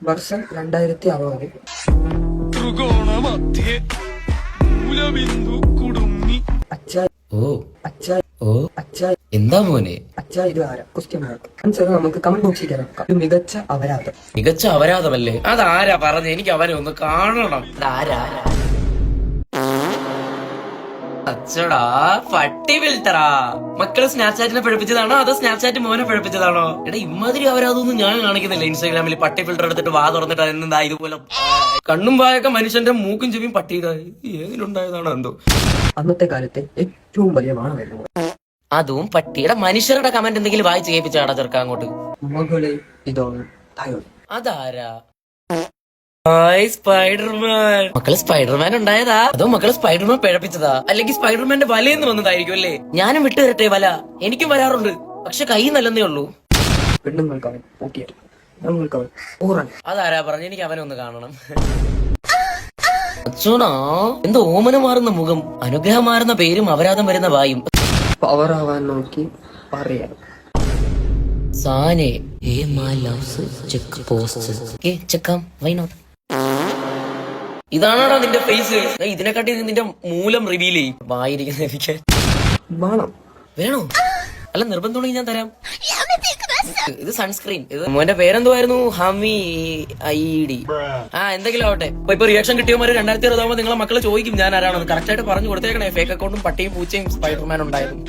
വർഷം 2060. അച്ഛാ ഓ അച്ഛാ ഓ അച്ഛാ എന്താ മോനെ? അച്ഛാ ഇത് ആരാ? Question mark. ആൻസർ നമുക്ക് കമന്റ് ബോക്സിൽ കയറാം. ഒരു മികച്ച അപരാധം. മികച്ച അപരാധമല്ലേ? അതാരാ പറഞ്ഞ? എനിക്ക് അവനെ ഒന്ന് കാണണം. അതാരാ? അച്ചടാ പട്ടി ഫിൽറ്ററാ. മക്കള് സ്നാപ്ചാറ്റിനെ പഴപ്പിച്ചതാണോ അതോ സ്നാപ്ചാറ്റ് മോനെ പഴപ്പിച്ചതാണോ? എടാ ഇമാതിരി അവരാതൊന്നും ഞാൻ കാണിക്കുന്നില്ല ഇൻസ്റ്റാഗ്രാമിൽ. പട്ടി ഫിൽറ്റർ എടുത്തിട്ട് വാ തുറന്നിട്ട് എന്താ ഇതുപോലെ കണ്ണും വായൊക്കെ മനുഷ്യന്റെ മൂക്കും ചെവിയും പട്ടിയതായി ഏതിലുണ്ടായതാണോ എന്തോ. അന്നത്തെ കാലത്തെ ഏറ്റവും വലിയ വാണമായിരുന്നു. അതും പട്ടിയുടെ. മനുഷ്യരുടെ കമന്റ് എന്തെങ്കിലും വായിച്ച് കേൾപ്പിച്ചാടാ ചെറുക്ക അങ്ങോട്ട്. മകളെ ഇതാണ് തയോൾ. അതാരാ? സ്പൈഡർമാൻ. മക്കള് സ്പൈഡർമാൻ ഉണ്ടായതാ അതോ മക്കള് സ്പൈഡർമാൻ പിഴപ്പിച്ചതാ? അല്ലെങ്കിൽ സ്പൈഡർമാന്റെ വലയെന്ന് വന്നതായിരിക്കും അല്ലേ? ഞാനും വിട്ടു തരട്ടെ വല? എനിക്കും വരാറുണ്ട്, പക്ഷെ കൈ നല്ലെന്നേ ഉള്ളൂ. പെണ്ണുങ്ങൾക്ക് അവൻ പൂട്ടിയിട്ട് നമ്മൾക്ക് അവൻ ഊറൻ. അതാരാ പറഞ്ഞു? എനിക്ക് അവനെ ഒന്ന് കാണണം. അച്ചോണാ എന്തോ ഓമന മാറുന്ന മുഖം, അനുഗ്രഹം മാറുന്ന പേരും അപരാധം വരുന്ന വായും. പവറാവാൻ നോക്കി പറയാം. സാനെ ചെക്ക് പോസ്റ്റ് ചെക്കാം. Why not? ഇതാണോടാ നിന്റെ ഫേസ്? ഇതിനെക്കാട്ടി നിന്റെ മൂലം റിവീൽ ചെയ്യും. വായിരിക്കുന്ന എനിക്ക് വേണം. വേണോ? അല്ല നിർബന്ധമുണ്ടെങ്കിൽ ഞാൻ തരാം. ഇത് സൺസ്ക്രീൻ. ഇത് മോന്റെ പേരെന്തുവായിരുന്നു? ഹമി ഐഡി. എന്തെങ്കിലും ആവട്ടെ. ഇപ്പൊ റിയാക്ഷൻ കിട്ടിയവന്മാര് 2060 നിങ്ങളെ മക്കള് ചോദിക്കും ഞാൻ ആരാണെന്ന്. കറക്റ്റ് ആയിട്ട് പറഞ്ഞു കൊടുത്തേക്കണേ. ഫേക്ക് അക്കൗണ്ടും പട്ടിയും പൂച്ചയും സ്പൈഡർമാൻ ഉണ്ടായിരുന്നു.